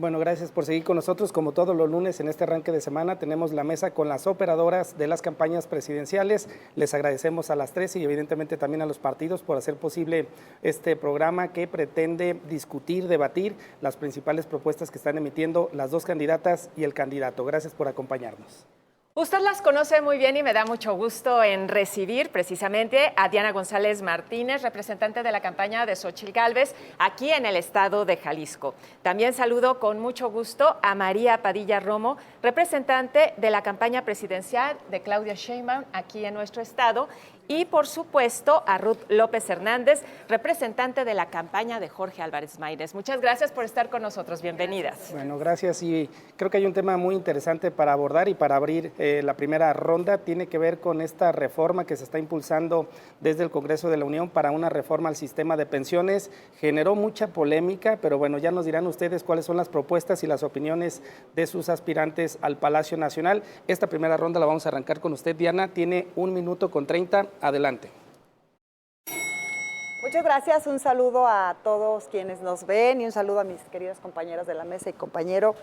Bueno, gracias por seguir con nosotros. Como todos los lunes en este arranque de semana tenemos la mesa con las operadoras de las campañas presidenciales. Les agradecemos a las tres y evidentemente también a los partidos por hacer posible este programa que pretende discutir, debatir las principales propuestas que están emitiendo las dos candidatas y el candidato. Gracias por acompañarnos. Usted las conoce muy bien y me da mucho gusto en recibir precisamente a Diana González Martínez, representante de la campaña de Xóchitl Gálvez, aquí en el estado de Jalisco. También saludo con mucho gusto a María Padilla Romo, representante de la campaña presidencial de Claudia Sheinbaum, aquí en nuestro estado. Y, por supuesto, a Ruth López Hernández, representante de la campaña de Jorge Álvarez Maínez. Muchas gracias por estar con nosotros. Bienvenidas. Bueno, gracias. Y creo que hay un tema muy interesante para abordar y para abrir la primera ronda. Tiene que ver con esta reforma que se está impulsando desde el Congreso de la Unión para una reforma al sistema de pensiones. Generó mucha polémica, pero bueno, ya nos dirán ustedes cuáles son las propuestas y las opiniones de sus aspirantes al Palacio Nacional. Esta primera ronda la vamos a arrancar con usted, Diana. Tiene 1 minuto con 30. Adelante. Muchas gracias, un saludo a todos quienes nos ven y un saludo a mis queridas compañeras de la mesa y compañero.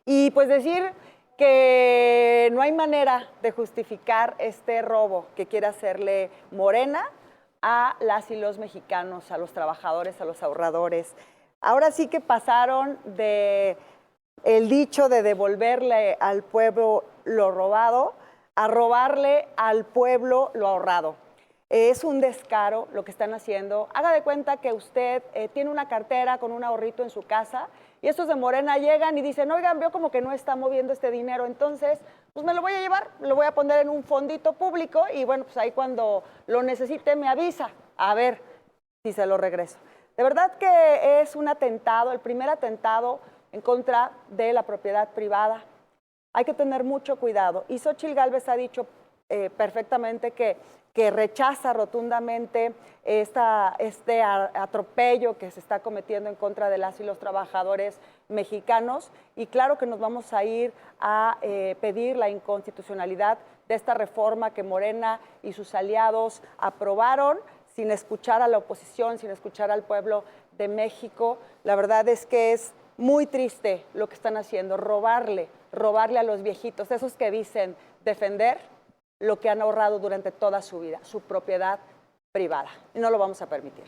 Y pues decir que no hay manera de justificar este robo que quiere hacerle Morena a las y los mexicanos, a los trabajadores, a los ahorradores. Ahora sí que pasaron de el dicho de devolverle al pueblo lo robado a robarle al pueblo lo ahorrado. Es un descaro lo que están haciendo. Haga de cuenta que usted tiene una cartera con un ahorrito en su casa y estos de Morena llegan y dicen, oigan, veo como que no está moviendo este dinero, entonces pues me lo voy a llevar, lo voy a poner en un fondito público y bueno, pues ahí cuando lo necesite me avisa, a ver si se lo regreso. De verdad que es un atentado, el primer atentado en contra de la propiedad privada. Hay que tener mucho cuidado. Y Xóchitl Gálvez ha dicho perfectamente que rechaza rotundamente este atropello que se está cometiendo en contra de las y los trabajadores mexicanos. Y claro que nos vamos a ir a pedir la inconstitucionalidad de esta reforma que Morena y sus aliados aprobaron sin escuchar a la oposición, sin escuchar al pueblo de México. La verdad es que es muy triste lo que están haciendo, robarle a los viejitos, esos que dicen defender lo que han ahorrado durante toda su vida, su propiedad privada. Y no lo vamos a permitir.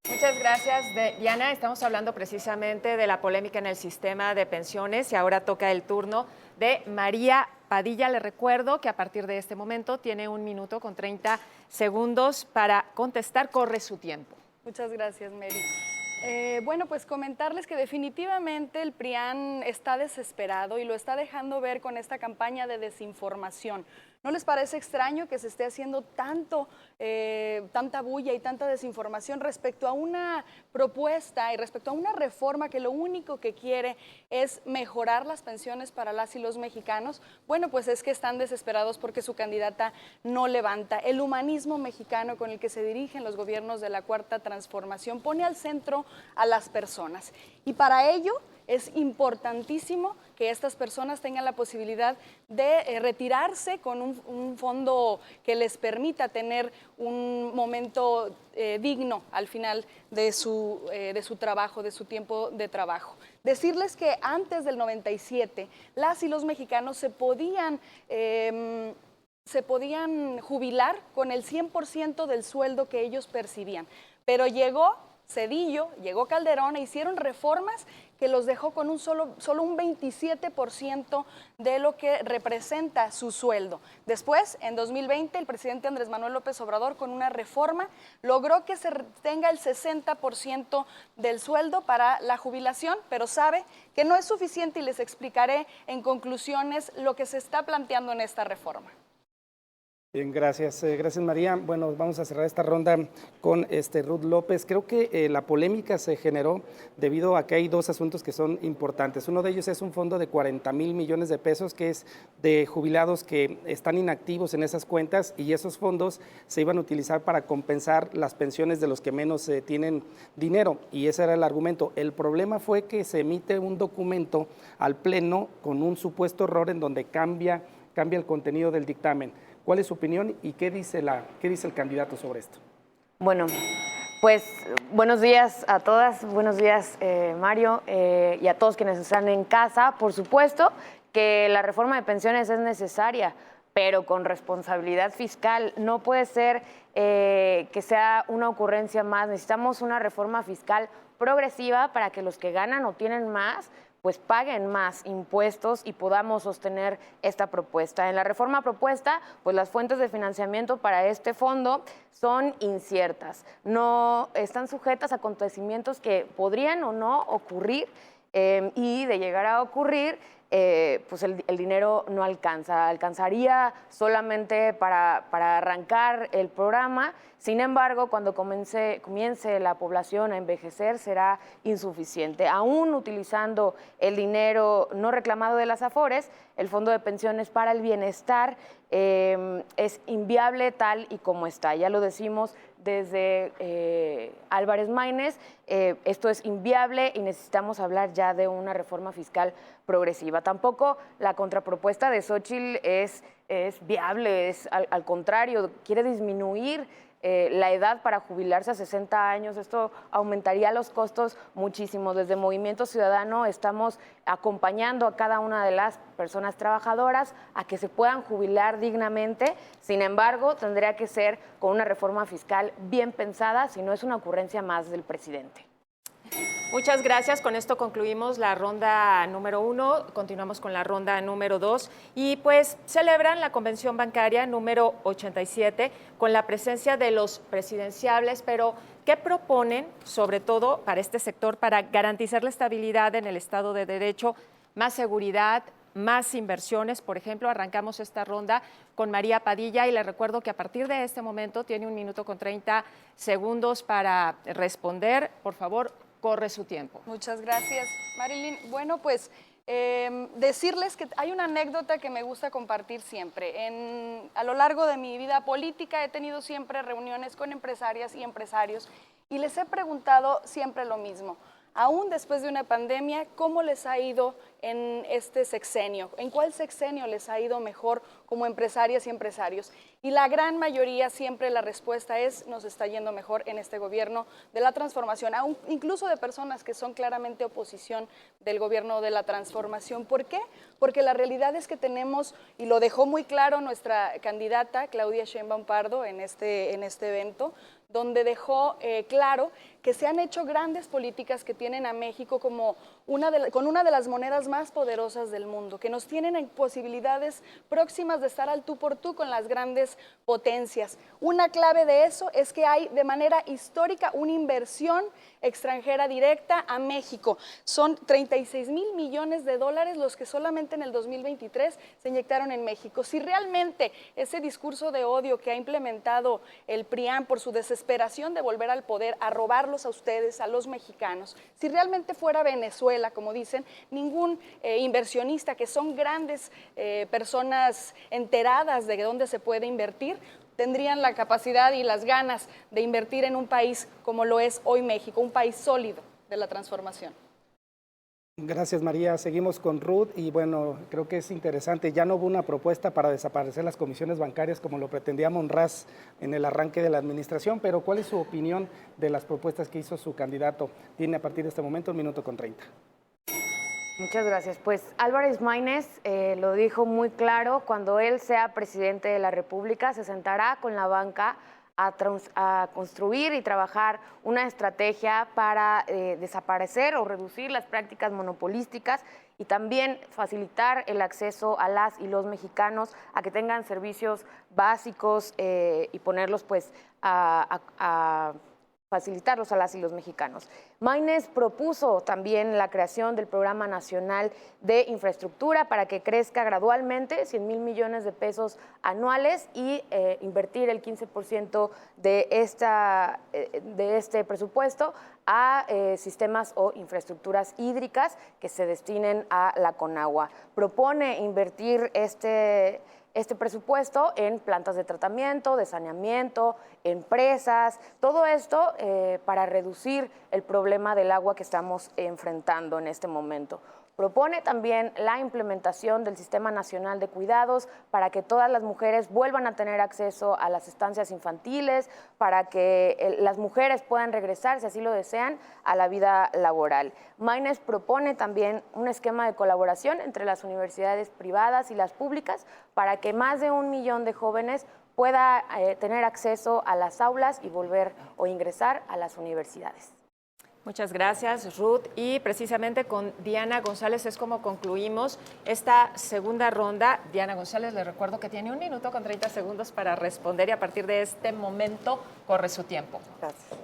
Muchas gracias, Diana. Estamos hablando precisamente de la polémica en el sistema de pensiones y ahora toca el turno de María Padilla. Le recuerdo que a partir de este momento tiene 1 minuto con 30 segundos para contestar. Corre su tiempo. Muchas gracias, Mary. Bueno, pues comentarles que definitivamente el PRIAN está desesperado y lo está dejando ver con esta campaña de desinformación. ¿No les parece extraño que se esté haciendo tanta bulla y tanta desinformación respecto a una propuesta y respecto a una reforma que lo único que quiere es mejorar las pensiones para las y los mexicanos? Bueno, pues es que están desesperados porque su candidata no levanta. El humanismo mexicano con el que se dirigen los gobiernos de la Cuarta Transformación pone al centro a las personas. Y para ello es importantísimo que estas personas tengan la posibilidad de retirarse con un fondo que les permita tener un momento digno al final de su trabajo, de su tiempo de trabajo. Decirles que antes del 97, las y los mexicanos se podían jubilar con el 100% del sueldo que ellos percibían, pero llegó Zedillo, llegó Calderón e hicieron reformas que los dejó con solo un 27% de lo que representa su sueldo. Después, en 2020, el presidente Andrés Manuel López Obrador, con una reforma, logró que se tenga el 60% del sueldo para la jubilación, pero sabe que no es suficiente y les explicaré en conclusiones lo que se está planteando en esta reforma. Bien, gracias. Gracias, María. Bueno, vamos a cerrar esta ronda con Ruth López. Creo que la polémica se generó debido a que hay dos asuntos que son importantes. Uno de ellos es un fondo de 40,000 millones de pesos que es de jubilados que están inactivos en esas cuentas y esos fondos se iban a utilizar para compensar las pensiones de los que menos tienen dinero y ese era el argumento. El problema fue que se emite un documento al Pleno con un supuesto error en donde cambia el contenido del dictamen. ¿Cuál es su opinión y qué dice el candidato sobre esto? Bueno, Pues buenos días a todas, buenos días Mario y a todos quienes están en casa. Por supuesto que la reforma de pensiones es necesaria, pero con responsabilidad fiscal. No puede ser que sea una ocurrencia más. Necesitamos una reforma fiscal progresiva para que los que ganan o tienen más pues paguen más impuestos y podamos sostener esta propuesta. En la reforma propuesta, pues las fuentes de financiamiento para este fondo son inciertas, no están sujetas a acontecimientos que podrían o no ocurrir y de llegar a ocurrir, pues el dinero no alcanzaría solamente para arrancar el programa. Sin embargo, cuando comience la población a envejecer será insuficiente. Aún utilizando el dinero no reclamado de las AFORES, el Fondo de Pensiones para el Bienestar es inviable tal y como está. Ya lo decimos desde Álvarez Maínez, esto es inviable y necesitamos hablar ya de una reforma fiscal progresiva. Tampoco la contrapropuesta de Xóchitl es viable, es al contrario, quiere disminuir la edad para jubilarse a 60 años. Esto aumentaría los costos muchísimo. Desde Movimiento Ciudadano estamos acompañando a cada una de las personas trabajadoras a que se puedan jubilar dignamente. Sin embargo, tendría que ser con una reforma fiscal bien pensada, si no es una ocurrencia más del presidente. Muchas gracias. Con esto concluimos la ronda número 1. Continuamos con la ronda número 2. Y pues celebran la convención bancaria número 87 con la presencia de los presidenciables. Pero, ¿qué proponen, sobre todo para este sector, para garantizar la estabilidad en el Estado de Derecho, más seguridad, más inversiones? Por ejemplo, arrancamos esta ronda con María Padilla y le recuerdo que a partir de este momento tiene 1 minuto con 30 segundos para responder. Por favor, corre su tiempo. Muchas gracias, Marilyn. Bueno, pues decirles que hay una anécdota que me gusta compartir siempre. A lo largo de mi vida política he tenido siempre reuniones con empresarias y empresarios y les he preguntado siempre lo mismo. Aún después de una pandemia, ¿cómo les ha ido en este sexenio? ¿En cuál sexenio les ha ido mejor como empresarias y empresarios? Y la gran mayoría siempre la respuesta es: nos está yendo mejor en este gobierno de la transformación, aún incluso de personas que son claramente oposición del gobierno de la transformación. ¿Por qué? Porque la realidad es que tenemos, y lo dejó muy claro nuestra candidata Claudia Sheinbaum Pardo en este evento, donde dejó claro que se han hecho grandes políticas que tienen a México como con una de las monedas más poderosas del mundo, que nos tienen en posibilidades próximas de estar al tú por tú con las grandes potencias. Una clave de eso es que hay de manera histórica una inversión extranjera directa a México. Son 36,000 millones de dólares los que solamente en el 2023 se inyectaron en México. Si realmente ese discurso de odio que ha implementado el PRIAN por su desesperación de volver al poder, a robarlos a ustedes, a los mexicanos, si realmente fuera Venezuela, como dicen, ningún inversionista, que son grandes personas enteradas de dónde se puede invertir, tendrían la capacidad y las ganas de invertir en un país como lo es hoy México, un país sólido de la transformación. Gracias, María. Seguimos con Ruth y bueno, creo que es interesante. Ya no hubo una propuesta para desaparecer las comisiones bancarias como lo pretendía Monraz en el arranque de la administración, pero ¿cuál es su opinión de las propuestas que hizo su candidato? Tiene a partir de este momento 1 minuto con 30. Muchas gracias. Pues Álvarez Maínez lo dijo muy claro: cuando él sea presidente de la República se sentará con la banca a construir y trabajar una estrategia para desaparecer o reducir las prácticas monopolísticas y también facilitar el acceso a las y los mexicanos a que tengan servicios básicos y ponerlos pues a facilitarlos a las y los mexicanos. Maínez propuso también la creación del Programa Nacional de Infraestructura para que crezca gradualmente 100,000 millones de pesos anuales y invertir el 15% de este presupuesto a sistemas o infraestructuras hídricas que se destinen a la Conagua. Propone invertir este presupuesto en plantas de tratamiento, de saneamiento, empresas, todo esto para reducir el problema del agua que estamos enfrentando en este momento. Propone también la implementación del Sistema Nacional de Cuidados para que todas las mujeres vuelvan a tener acceso a las estancias infantiles, para que las mujeres puedan regresar, si así lo desean, a la vida laboral. Maynes propone también un esquema de colaboración entre las universidades privadas y las públicas para que más de 1 millón de jóvenes pueda tener acceso a las aulas y volver o ingresar a las universidades. Muchas gracias, Ruth. Y precisamente con Diana González es como concluimos esta segunda ronda. Diana González, le recuerdo que tiene 1 minuto con 30 segundos para responder y a partir de este momento corre su tiempo. Gracias.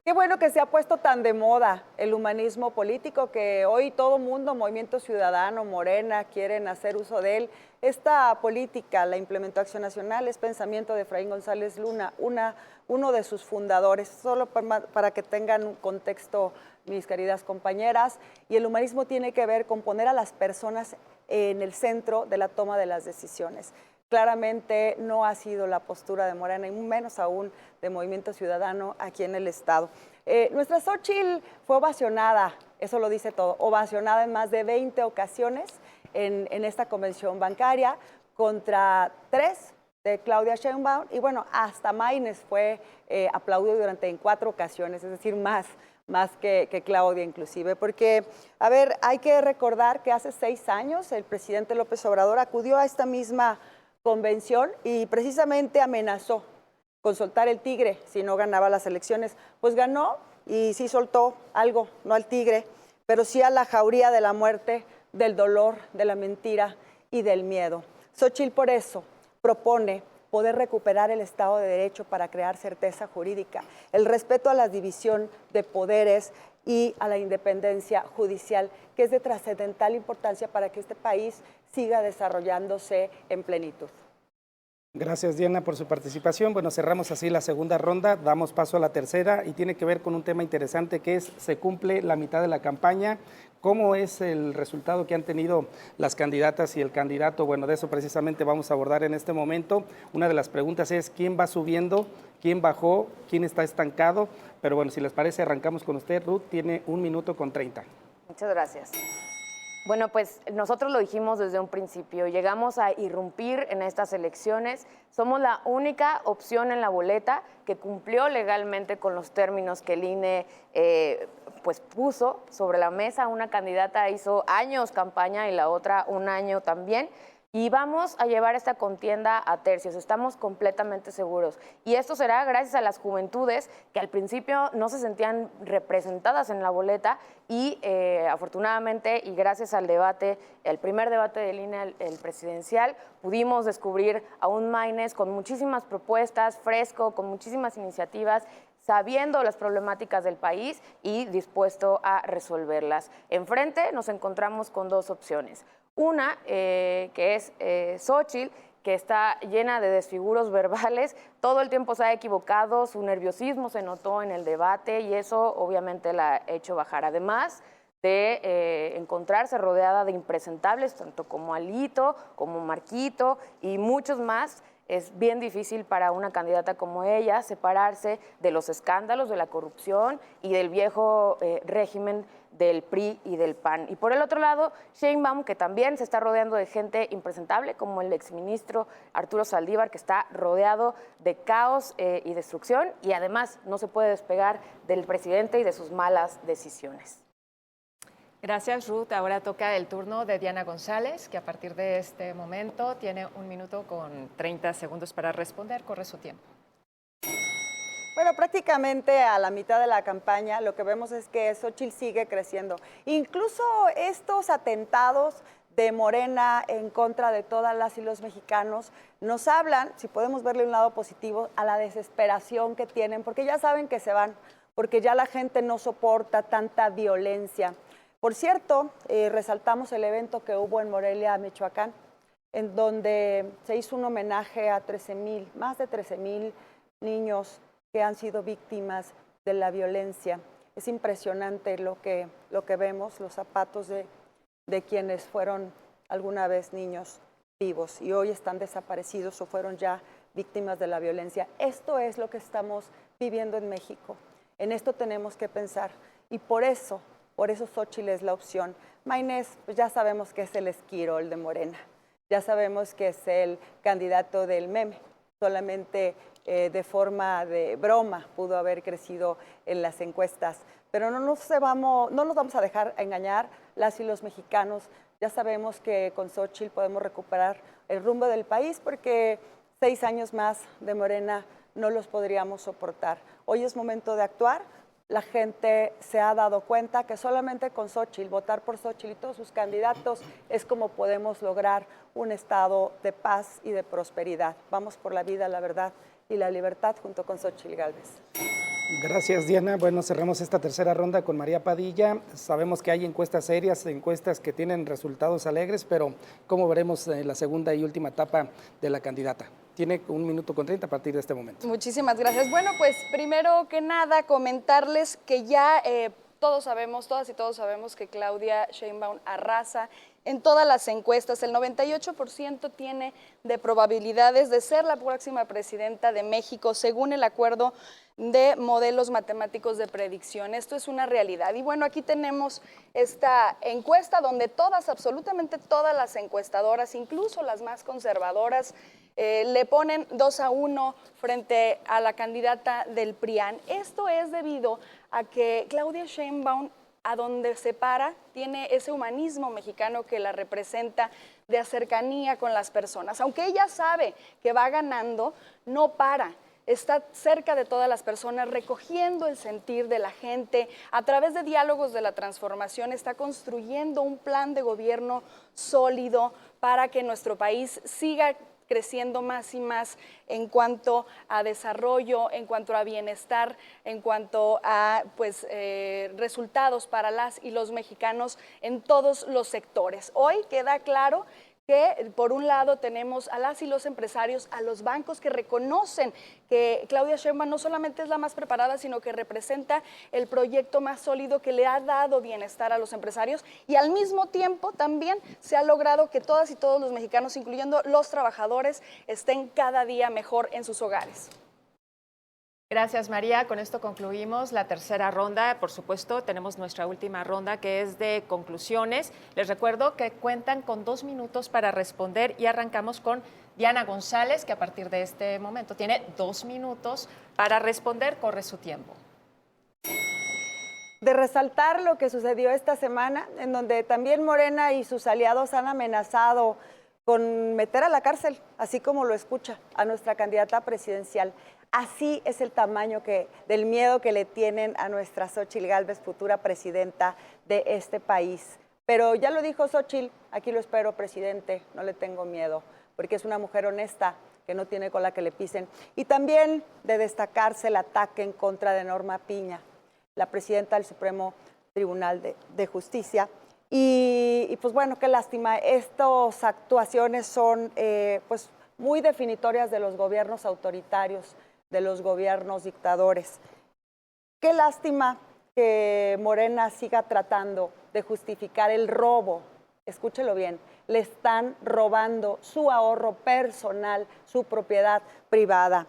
Qué bueno que se ha puesto tan de moda el humanismo político, que hoy todo mundo, Movimiento Ciudadano, Morena, quieren hacer uso de él. Esta política la implementó Acción Nacional, es pensamiento de Efraín González Luna, uno de sus fundadores, solo para que tengan un contexto, mis queridas compañeras. Y el humanismo tiene que ver con poner a las personas en el centro de la toma de las decisiones. Claramente no ha sido la postura de Morena y menos aún de Movimiento Ciudadano aquí en el Estado. Nuestra Xóchitl fue ovacionada, eso lo dice todo, ovacionada en más de 20 ocasiones en esta convención bancaria contra 3 de Claudia Sheinbaum y bueno, hasta Maynes fue aplaudido en 4 ocasiones, es decir, más que Claudia inclusive, porque, a ver, hay que recordar que hace 6 años el presidente López Obrador acudió a esta misma convención y precisamente amenazó con soltar el tigre si no ganaba las elecciones. Pues ganó y sí soltó algo, no al tigre, pero sí a la jauría de la muerte, del dolor, de la mentira y del miedo. Xóchitl por eso propone poder recuperar el Estado de Derecho para crear certeza jurídica, el respeto a la división de poderes y a la independencia judicial, que es de trascendental importancia para que este país siga desarrollándose en plenitud. Gracias, Diana, por su participación. Bueno, cerramos así la segunda ronda, damos paso a la tercera y tiene que ver con un tema interesante que es, se cumple la mitad de la campaña. ¿Cómo es el resultado que han tenido las candidatas y el candidato? Bueno, de eso precisamente vamos a abordar en este momento. Una de las preguntas es quién va subiendo, quién bajó, quién está estancado. Pero bueno, si les parece, arrancamos con usted. Ruth tiene 1 minuto con 30. Muchas gracias. Bueno, pues nosotros lo dijimos desde un principio, llegamos a irrumpir en estas elecciones, somos la única opción en la boleta que cumplió legalmente con los términos que el INE pues puso sobre la mesa. Una candidata hizo años campaña y la otra 1 año también. Y vamos a llevar esta contienda a tercios, estamos completamente seguros. Y esto será gracias a las juventudes que al principio no se sentían representadas en la boleta y afortunadamente y gracias al debate, el primer debate del INE, el presidencial, pudimos descubrir a un Maynes con muchísimas propuestas, fresco, con muchísimas iniciativas, sabiendo las problemáticas del país y dispuesto a resolverlas. Enfrente nos encontramos con 2 opciones. Una, que es Xóchitl, que está llena de desfiguros verbales, todo el tiempo se ha equivocado, su nerviosismo se notó en el debate y eso obviamente la ha hecho bajar. Además de encontrarse rodeada de impresentables, tanto como Alito, como Marquito y muchos más, es bien difícil para una candidata como ella separarse de los escándalos, de la corrupción y del viejo régimen del PRI y del PAN. Y por el otro lado, Sheinbaum, que también se está rodeando de gente impresentable, como el exministro Arturo Saldívar, que está rodeado de caos y destrucción, y además no se puede despegar del presidente y de sus malas decisiones. Gracias, Ruth. Ahora toca el turno de Diana González, que a partir de este momento tiene 1 minuto con 30 segundos para responder. Corre su tiempo. Bueno, prácticamente a la mitad de la campaña lo que vemos es que Xóchitl sigue creciendo. Incluso estos atentados de Morena en contra de todas las y los mexicanos nos hablan, si podemos verle un lado positivo, a la desesperación que tienen, porque ya saben que se van, porque ya la gente no soporta tanta violencia. Por cierto, resaltamos el evento que hubo en Morelia, Michoacán, en donde se hizo un homenaje a más de 13,000 niños que han sido víctimas de la violencia. Es impresionante lo que vemos, los zapatos de quienes fueron alguna vez niños vivos y hoy están desaparecidos o fueron ya víctimas de la violencia. Esto es lo que estamos viviendo en México. En esto tenemos que pensar y por eso Por eso Xóchitl es la opción. Maynés, pues ya sabemos que es el esquirol de Morena, ya sabemos que es el candidato del meme, solamente de forma de broma pudo haber crecido en las encuestas, pero no nos vamos a dejar engañar las y los mexicanos. Ya sabemos que con Xóchitl podemos recuperar el rumbo del país porque 6 años más de Morena no los podríamos soportar. Hoy es momento de actuar. La gente se ha dado cuenta que solamente con Xóchitl, votar por Xóchitl y todos sus candidatos es como podemos lograr un estado de paz y de prosperidad. Vamos por la vida, la verdad y la libertad junto con Xóchitl Gálvez. Gracias, Diana. Bueno, cerramos esta tercera ronda con María Padilla. Sabemos que hay encuestas serias, encuestas que tienen resultados alegres, pero ¿cómo veremos la segunda y última etapa de la candidata? Tiene 1 minuto con 30 a partir de este momento. Muchísimas gracias. Bueno, pues primero que nada comentarles que ya todos sabemos, todas y todos sabemos que Claudia Sheinbaum arrasa en todas las encuestas. El 98% tiene de probabilidades de ser la próxima presidenta de México, según el acuerdo de modelos matemáticos de predicción. Esto es una realidad. Y bueno, aquí tenemos esta encuesta donde todas, absolutamente todas las encuestadoras, incluso las más conservadoras, le ponen 2-1 frente a la candidata del PRIAN. Esto es debido a que Claudia Sheinbaum, a donde se para, tiene ese humanismo mexicano que la representa, de cercanía con las personas. Aunque ella sabe que va ganando, no para. Está cerca de todas las personas, recogiendo el sentir de la gente. A través de diálogos de la transformación está construyendo un plan de gobierno sólido para que nuestro país siga creciendo más y más en cuanto a desarrollo, en cuanto a bienestar, en cuanto a resultados para las y los mexicanos en todos los sectores. Hoy queda claro que por un lado tenemos a las y los empresarios, a los bancos que reconocen que Claudia Sheinbaum no solamente es la más preparada, sino que representa el proyecto más sólido que le ha dado bienestar a los empresarios, y al mismo tiempo también se ha logrado que todas y todos los mexicanos, incluyendo los trabajadores, estén cada día mejor en sus hogares. Gracias, María. Con esto concluimos la tercera ronda. Por supuesto, tenemos nuestra última ronda, que es de conclusiones. Les recuerdo que cuentan con 2 minutos para responder y arrancamos con Diana González, que a partir de este momento tiene 2 minutos para responder. Corre su tiempo. De resaltar lo que sucedió esta semana, en donde también Morena y sus aliados han amenazado con meter a la cárcel, así como lo escucha, a nuestra candidata presidencial. Así es el tamaño del miedo que le tienen a nuestra Xóchitl Gálvez, futura presidenta de este país. Pero ya lo dijo Xóchitl, aquí lo espero, presidente, no le tengo miedo, porque es una mujer honesta, que no tiene cola que le pisen. Y también de destacarse el ataque en contra de Norma Piña, la presidenta del Supremo Tribunal de Justicia. Y pues bueno, qué lástima, estas actuaciones son pues muy definitorias de los gobiernos autoritarios, de los gobiernos dictadores. Qué lástima que Morena siga tratando de justificar el robo. Escúchelo bien, le están robando su ahorro personal, su propiedad privada.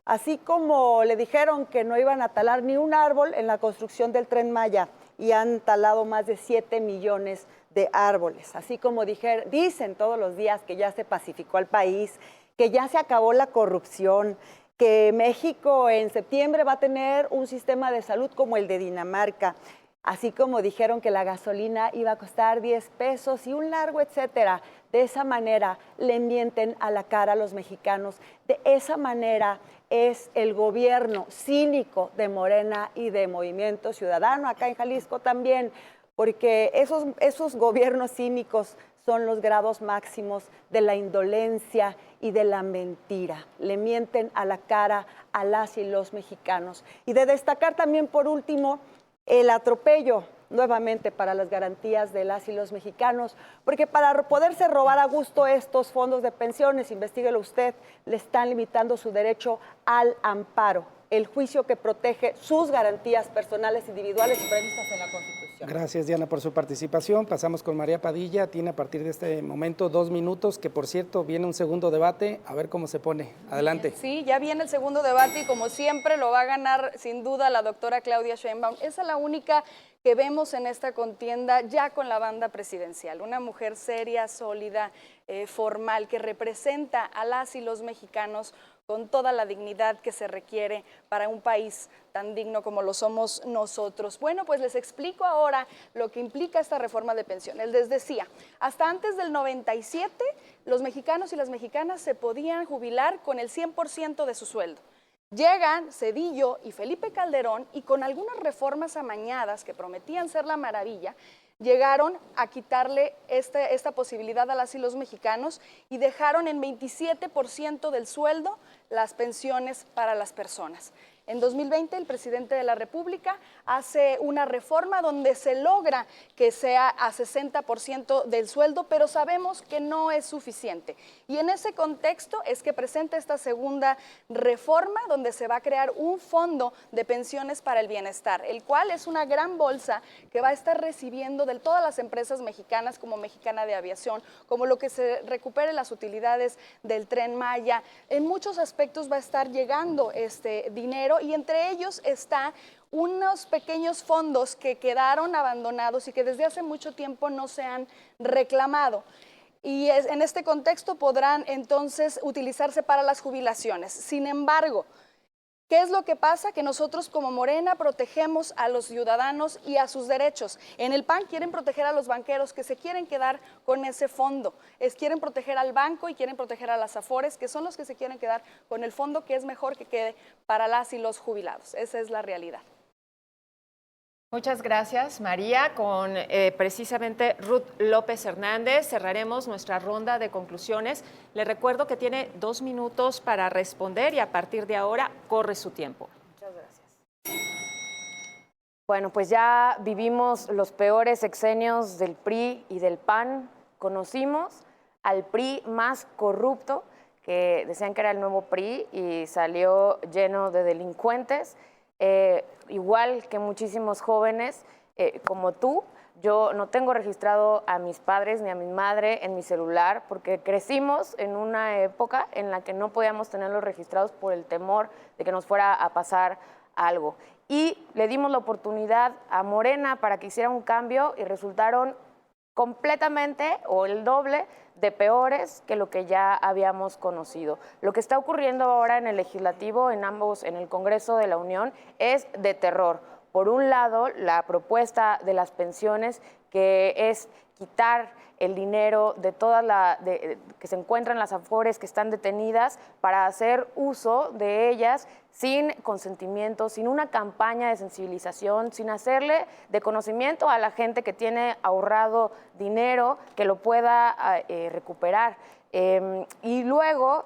Así como le dijeron que no iban a talar ni un árbol en la construcción del Tren Maya y han talado más de 7 millones de árboles. Así como dicen todos los días que ya se pacificó el país, que ya se acabó la corrupción, que México en septiembre va a tener un sistema de salud como el de Dinamarca, así como dijeron que la gasolina iba a costar 10 pesos y un largo etcétera. De esa manera le mienten a la cara a los mexicanos. De esa manera es el gobierno cínico de Morena y de Movimiento Ciudadano, acá en Jalisco también, porque esos gobiernos cínicos son los grados máximos de la indolencia y de la mentira. Le mienten a la cara a las y los mexicanos. Y de destacar también, por último, el atropello nuevamente para las garantías de las y los mexicanos, porque para poderse robar a gusto estos fondos de pensiones, investíguelo usted, le están limitando su derecho al amparo. el juicio que protege sus garantías personales individuales y previstas en la Constitución. Gracias, Diana, por su participación. Pasamos con María Padilla. Tiene a partir de este momento 2 minutos, que por cierto viene un segundo debate. A ver cómo se pone. Adelante. Sí, ya viene el segundo debate y como siempre lo va a ganar sin duda la doctora Claudia Sheinbaum. Esa es la única que vemos en esta contienda ya con la banda presidencial. Una mujer seria, sólida, formal, que representa a las y los mexicanos con toda la dignidad que se requiere para un país tan digno como lo somos nosotros. Bueno, pues les explico ahora lo que implica esta reforma de pensiones. Les decía, hasta antes del 97, los mexicanos y las mexicanas se podían jubilar con el 100% de su sueldo. Llegan Zedillo y Felipe Calderón y con algunas reformas amañadas que prometían ser la maravilla, llegaron a quitarle esta posibilidad a las y los mexicanos y dejaron en 27% del sueldo las pensiones para las personas. En 2020, el presidente de la República hace una reforma donde se logra que sea a 60% del sueldo, pero sabemos que no es suficiente. Y en ese contexto es que presenta esta segunda reforma donde se va a crear un fondo de pensiones para el bienestar, el cual es una gran bolsa que va a estar recibiendo de todas las empresas mexicanas, como Mexicana de Aviación, como lo que se recupere las utilidades del Tren Maya. En muchos aspectos va a estar llegando este dinero y entre ellos está unos pequeños fondos que quedaron abandonados y que desde hace mucho tiempo no se han reclamado. Y en este contexto podrán entonces utilizarse para las jubilaciones. Sin embargo, ¿qué es lo que pasa? Que nosotros como Morena protegemos a los ciudadanos y a sus derechos. En el PAN quieren proteger a los banqueros que se quieren quedar con ese fondo. Quieren proteger al banco y quieren proteger a las Afores, que son los que se quieren quedar con el fondo, que es mejor que quede para las y los jubilados. Esa es la realidad. Muchas gracias, María. Con precisamente Ruth López Hernández cerraremos nuestra ronda de conclusiones. Le recuerdo que tiene 2 minutos para responder y a partir de ahora corre su tiempo. Muchas gracias. Bueno, pues ya vivimos los peores sexenios del PRI y del PAN. Conocimos al PRI más corrupto, que decían que era el nuevo PRI y salió lleno de delincuentes. Igual que muchísimos jóvenes como tú, yo no tengo registrado a mis padres ni a mi madre en mi celular porque crecimos en una época en la que no podíamos tenerlos registrados por el temor de que nos fuera a pasar algo. Y le dimos la oportunidad a Morena para que hiciera un cambio y resultaron completamente o el doble de peores que lo que ya habíamos conocido. Lo que está ocurriendo ahora en el legislativo, en el Congreso de la Unión, es de terror. Por un lado, la propuesta de las pensiones, que es quitar el dinero de todas que se encuentran las Afores que están detenidas para hacer uso de ellas sin consentimiento, sin una campaña de sensibilización, sin hacerle de conocimiento a la gente que tiene ahorrado dinero que lo pueda recuperar. Y luego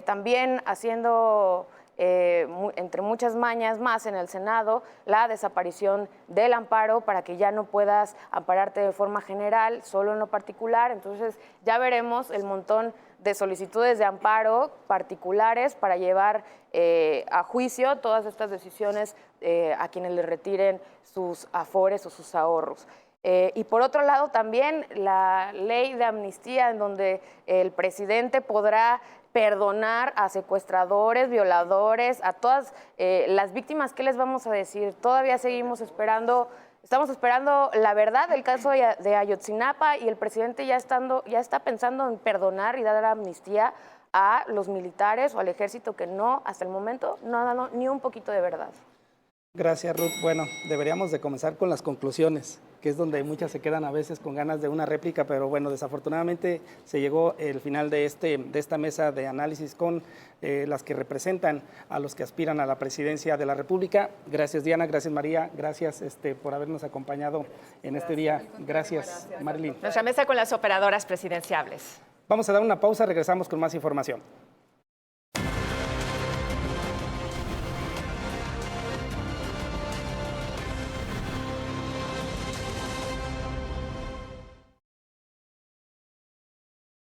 también haciendo entre muchas mañas más en el Senado, la desaparición del amparo para que ya no puedas ampararte de forma general, solo en lo particular. Entonces ya veremos el montón de solicitudes de amparo particulares para llevar a juicio todas estas decisiones a quienes le retiren sus afores o sus ahorros. Y por otro lado también la ley de amnistía, en donde el presidente podrá perdonar a secuestradores, violadores, a todas las víctimas. ¿Qué les vamos a decir? Todavía seguimos esperando, estamos esperando la verdad del caso de Ayotzinapa y el presidente ya está pensando en perdonar y dar amnistía a los militares o al ejército que no, hasta el momento, no ha dado ni un poquito de verdad. Gracias, Ruth. Bueno, deberíamos de comenzar con las conclusiones, que es donde muchas se quedan a veces con ganas de una réplica, pero bueno, desafortunadamente se llegó el final de esta mesa de análisis con las que representan a los que aspiran a la presidencia de la República. Gracias, Diana, gracias, María, gracias por habernos acompañado en este día. Gracias, Marilyn. Nuestra mesa con las operadoras presidenciables. Vamos a dar una pausa, regresamos con más información.